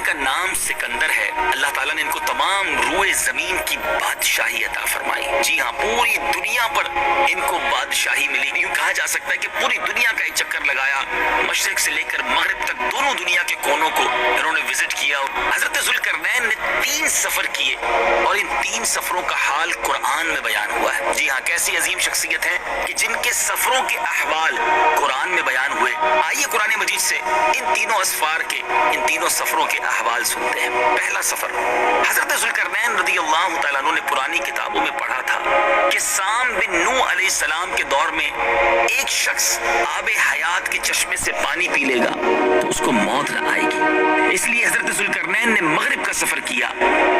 کا نام سکندر ہے، اللہ تعالیٰ نے ان کو تمام روئے زمین کی بادشاہی عطا فرمائی۔ جی ہاں، پوری دنیا پر ان کو بادشاہی ملی۔ یوں کہا جا سکتا ہے کہ پوری دنیا کا ایک چکر لگایا، مشرق سے لے کر مغرب تک دونوں دنیا کے کونوں کو انہوں نے وزٹ کیا۔ حضرت ذوالقرنین نے 3 سفر کیے اور ان 3 سفروں کا حال قرآن میں بیان ہوا ہے۔ جی ہاں، کیسی عظیم شخصیت ہیں کہ جن کے سفروں کے احوال قرآن میں بیان ہوئے۔ آئیے قرآن مجید سے ان تینوں اسفار کے، ان تینوں سفروں کے احوال سنتے ہیں۔ پہلا سفر، حضرت ذوالقرنین رضی اللہ تعالیٰ عنہ نے پرانی کتابوں میں پڑھا تھا کہ سام بن نوح علیہ السلام کے دور میں ایک شخص آب حیات کے چشمے سے پانی پی لے گا تو اس کو موت نہ آئے گی۔ اس لیے حضرت ذوالقرنین نے مغرب کا سفر کیا۔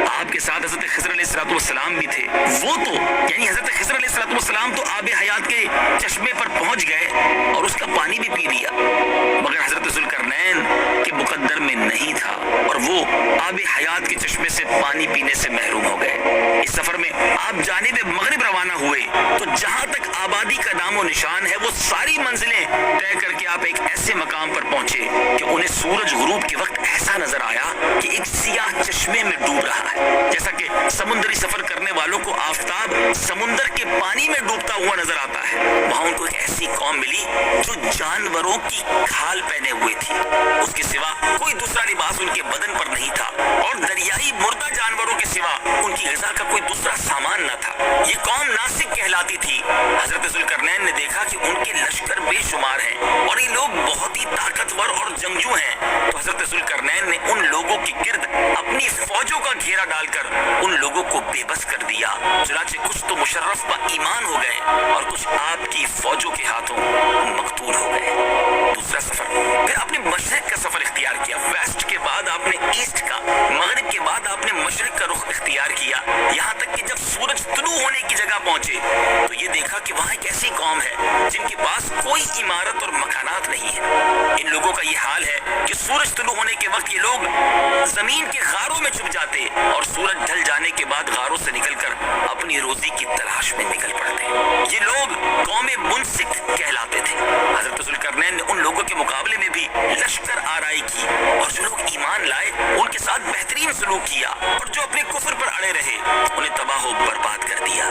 آپ کے ساتھ حضرت خضر علیہ السلام بھی تھے۔ وہ تو یعنی حضرت خضر علیہ السلام تو آب حیات کے چشمے پر پہنچ گئے اور اس کا پانی بھی پی لیا، مگر حضرت ذوالقرنین کے مقدر میں نہیں تھا اور وہ آب حیات کے چشمے سے پانی پینے سے محروم ہو گئے۔ اس سفر میں آپ جانب مغرب روانہ ہوئے تو جہاں تک آبادی کا نام و نشان ہے وہ ساری منزلیں طے کر کے آپ ایک ایسے مقام پر پہنچے کہ انہیں سورج غروب کے وقت ایسا نظر آیا کہ ایک سیاہ چشمے میں ڈوب رہا ہے، جیسا کہ سمندری سفر کرنے والوں کو آفتاب سمندر کے پانی میں ڈوبتا ہوا نظر آتا ہے۔ وہاں ان کو ایک ایسی قوم ملی جو جانوروں کی کھال پہنے ہوئے تھی، اس کے سوا کوئی دوسرا لباس ان کے بدن پر نہیں تھا اور دریائی مردہ جانوروں کے سوا ان کی غذا کا کوئی دوسرا سامان نہ تھا۔ یہ قوم ناسک کہلاتی تھی۔ حضرت ذوالقرنین نے دیکھا کہ ان کے لشکر بے شمار ہیں اور یہ لوگ بہت ہی طاقتور اور جنگجو ہیں، تو حضرت ذوالقرنین نے ان لوگوں کے گرد اپنی فوجوں کا گھیرا ڈال کر ان لوگوں کو بے بس کر دیا۔ چنانچہ کچھ تو مشرف با ایمان ہو گئے اور کچھ آپ کی فوجوں کے ہاتھوں مقتول ہو گئے۔ دوسرا سفر، پھر آپ نے مشرق کا سفر اختیار کیا۔ ویسٹ کے بعد آپ نے ایسٹ کا، مغرب کے بعد آپ نے مشرق کا رخ اختیار کیا، یہاں تک کہ جب سورج طلوع ہونے کی جگہ پہنچے تو یہ دیکھا کہ وہاں ایک ایسی قوم ہے جن کے پاس کوئی عمارت اور مکانات نہیں ہے۔ ان لوگوں کا یہ حال ہے کہ سورج طلوع ہونے کے وقت یہ لوگ زمین کے غاروں میں چھپ جاتے اور سورج ڈھل جانے کے بعد غاروں سے نکل کر اپنی روزی کی تلاش میں نکل پڑتے۔ یہ لوگ قوم منسک کہلاتے تھے۔ حضرت ذوالقرنین نے ان لوگوں کے مقابلے میں بھی لشکر آرائی کی اور جو لوگ ایمان لائے ان کے ساتھ بہترین سلوک کیا اور جو اپنے کفر پر اڑے رہے انہیں تباہ و برباد کر دیا۔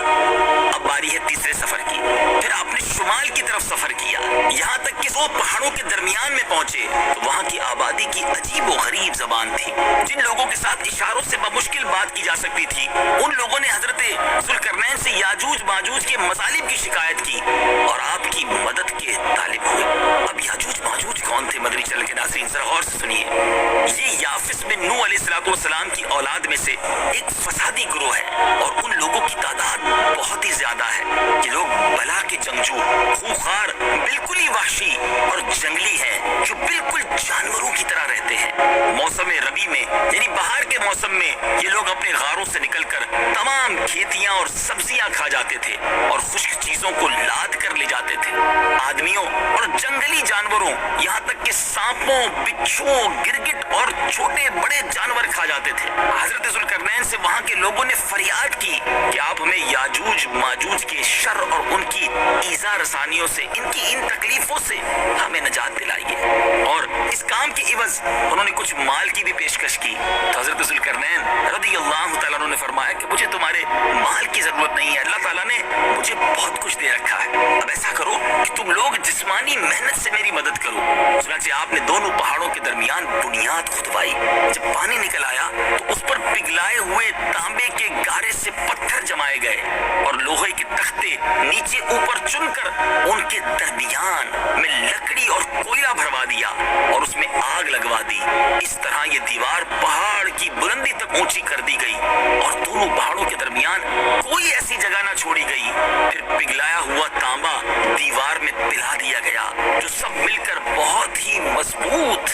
اب باری ہے تیسرے سفر کی۔ پھر آپ نے شمال کی طرف سفر کیا، یہاں تک کہ 2 پہاڑوں کے درمیان میں پہنچے تو وہاں کی آبادی کی عجیب و غریب زبان تھی۔ جن لوگوں کے ساتھ اشاروں سے بمشکل بات کی جا سکتی تھی ان لوگوں نے حضرت ذوالقرنین سے یاجوج ماجوج کے مطالب کی شکایت کی اور آپ کی مدد کے طالب ہوئے۔ اب یاجوج ماجوج کون تھے؟ مدنی چینل کے ناظرین ذرا غور سے سنیے۔ یہ یافس بن نوح علیہ السلام کی اولاد میں سے ایک فسادی گروہ ہے اور ان لوگوں کی تعداد بہت ہی زیادہ ہے۔ یہ لوگ بلا کے جنگجو، خوخار، بالکل ہی وحشی اور جنگلی ہیں جو بالکل جانوروں کی طرح رہتے ہیں۔ موسم ربی میں یعنی بہار کے موسم میں یہ لوگ اپنے غاروں سے نکل کر تمام کھیتیاں اور سبزیاں کھا جاتے تھے اور خشک چیزوں کو لاد کر لے جاتے تھے۔ آدمیوں اور جنگلی جانوروں یہاں تک کہ سانپوں، بچھوؤں، گرگٹ اور چھوٹے بڑے جانور کھا جاتے تھے۔ حضرت ذوالقرنین سے وہاں کے لوگوں نے فریاد کی کہ آپ ہمیں یاجوج ماجوج کے شر اور ان کی ایذا رسانیوں سے، ان کی ان تکلیفوں سے ہمیں نجات دلائیے، اور اس کام کے عوض انہوں نے کچھ مال کی بھی پیشکش کی۔ تو حضرت ذوالقرنین رضی اللہ تعالیٰ عنہ نے فرمایا کہ مجھے تمہارے مال کی ضرورت نہیں ہے، اللہ تعالیٰ نے مجھے بہت کچھ دے رکھا ہے، اب ایسا کرو کہ تم لوگ جسمانی محنت سے میری مدد کرو۔ چنانچہ آپ نے دونوں پہاڑوں کے درمیان بنیاد کھدوائی۔ جب پانی نکل آیا تو اس پر پگھلائے ہوئے تانبے کے گارے سے پتھر جمائے گئے اور لوہے کے تختے نیچے اوپر چن کر ان کے درمیان میں لکڑی اور کوئلہ بھروا دیا اور اس میں آگ لگوا دی۔ اس طرح یہ دیوار پہاڑ کی بلندی تک اونچی کر دی گئی اور دونوں پہاڑوں کے درمیان کوئی ایسی جگہ نہ چھوڑی گئی۔ پھر پگھلایا ہوا تانبا دیوار میں پلا دیا گیا جو سب مل کر بہت ہی مضبوط،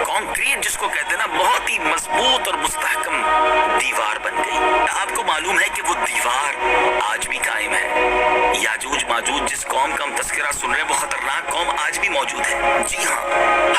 کانکریٹ جس کو کہتے ہیں نا، بہت ہی مضبوط اور مستحکم دیوار بن گئی۔ آپ کو معلوم ہے کہ وہ دیوار آج بھی قائم ہے۔ یاجوج ماجوج جس قوم کا ہم تذکرہ سن رہے ہیں وہ خطرناک قوم آج بھی موجود ہے۔ جی ہاں،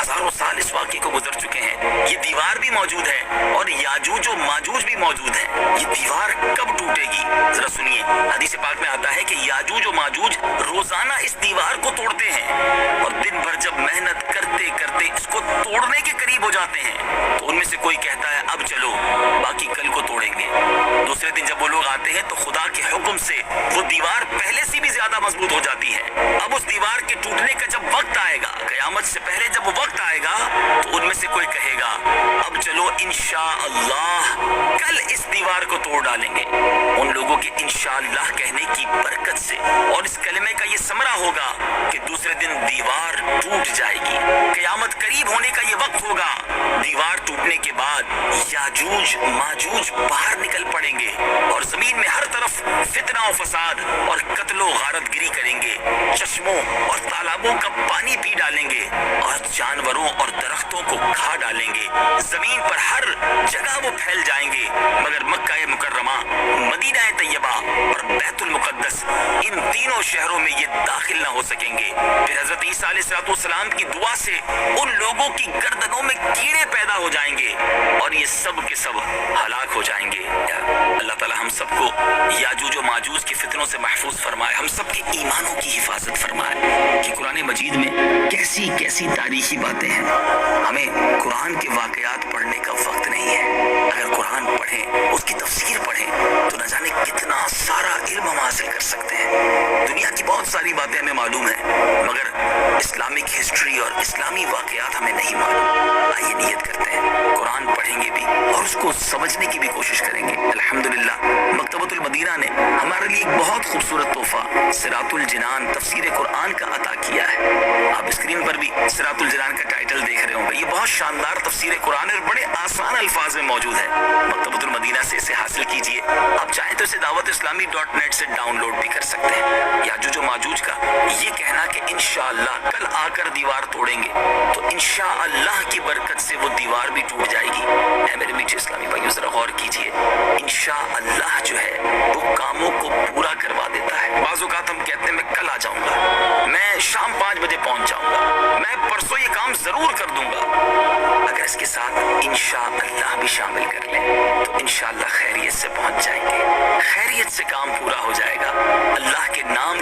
ہزاروں سال اس واقعے کو گزر چکے ہیں، یہ دیوار بھی موجود ہے اور یاجوج و ماجوج بھی موجود ہیں۔ یہ دیوار کب ٹوٹے گی؟ ذرا سنیے، حدیث پاک میں آتا ہے کہ یاجوج و ماجوج روزانہ اس دیوار کو توڑتے ہیں اور دن بھر جب محنت کرتے کرتے اس کو توڑنے کے قریب ہو جاتے ہیں تو ان میں سے کوئی کہتا ہے اب چلو باقی کل کو توڑیں گے. دوسرے دن جب وہ لوگ آتے ہیں تو خدا کے حکم سے وہ دیوار پہلے سے بھی زیادہ مضبوط ہو جاتی ہے. اب اس دیوار کے ٹوٹنے کا جب وقت آئے گا، قیامت سے پہلے جب وہ وقت آئے گا، تو ان میں سے کوئی کہے گا اب چلو انشاءاللہ کل اس دیوار کو توڑ ڈالیں گے. ان لوگوں کے انشاءاللہ کہنے کی برکت سے اور اس کلمے کا یہ ثمرہ ہوگا کہ دوسرے دن دیوار ٹوٹ جائے گی. قیامت قریب ہونے کا یہ وقت ہوگا. دیوار ٹوٹنے کے بعد یاجوج ماجوج باہر نکل پڑیں گے اور زمین میں ہر طرف فتنہ و فساد اور قتل و غارت گری کریں گے. چشموں اور تالابوں کا پانی پی ڈالیں گے اور جانوروں اور درختوں کو کھا ڈالیں گے. زمین پر ہر جگہ وہ پھیل جائیں گے مگر مکہ مکرمہ، مدینہ طیبہ اور بیت المقدس، ان تینوں شہروں میں یہ داخل نہ ہو سکیں گے. پھر حضرت عیسیٰ علیہ السلام کی دعا سے ان لوگوں کی گردنوں میں کیڑے پیدا ہو جائیں گے اور یہ سب کے سب ہلاک ہو جائیں گے. اللہ تعالی ہم سب کو یاجوج و ماجوج کے فتنوں سے محفوظ فرمائے، ہم سب کے ایمانوں کی حفاظت فرمائے. کہ قرآن مجید میں کیسی کیسی تاریخی باتیں ہیں. ہمیں قرآن کے واقعات پڑھنے کا وقت نہیں ہے. اگر قرآن پڑھیں، اس کی تفسیر پڑھیں تو نہ جانے کتنا سارا علم ہم حاصل کر سکتے ہیں. دنیا کی بہت ساری باتیں ہمیں معلوم ہیں مگر اسلامک ہسٹری اور اسلامی واقعات ہمیں نہیں معلوم. آئیے نیت کرتے ہیں قرآن پڑھیں گے بھی اور اس کو سمجھنے کی بھی کوشش کریں گے. الحمدللہ مکتبۃ المدینہ نے ہمارے لیے ایک بہت خوبصورت تحفہ صراط الجنان تفسیر قرآن کا عطا کیا ہے. آپ اسکرین پر بھی صراط الجنان کا ٹائٹل دیکھ رہے ہوں گے. یہ بہت شاندار تفسیر قرآن ہے اور بڑے آسان الفاظ میں موجود ہے. مکتبۃ المدینہ سے اسے حاصل کیجئے. آپ چاہیں تو اسے dawat-islami.net سے ڈاؤن لوڈ بھی کر سکتے ہیں. یاجوج و ماجوج کا یہ کہنا کہ انشاءاللہ کل آ کر دیوار توڑیں گے تو انشاءاللہ کی برکت سے وہ دیوار بھی ٹوٹ جائے گی. اے میرے میٹھے اسلامی بھائیو ذرا غور کیجئے. انشاءاللہ جو ہے وہ کاموں کو پورا کروا دیتا ہے. بعض اوقات ہم کہتے ہیں میں کل آ جاؤں گا، میں شام 5 بجے پہنچ جاؤں گا، میں پرسوں یہ کام ضرور کر دوں گا. اگر اس کے ساتھ انشاءاللہ بھی شامل کر لیں تو انشاءاللہ خیریت سے پہنچ جائیں گے، خیریت سے کام پورا ہو جائے گا. اللہ کے نام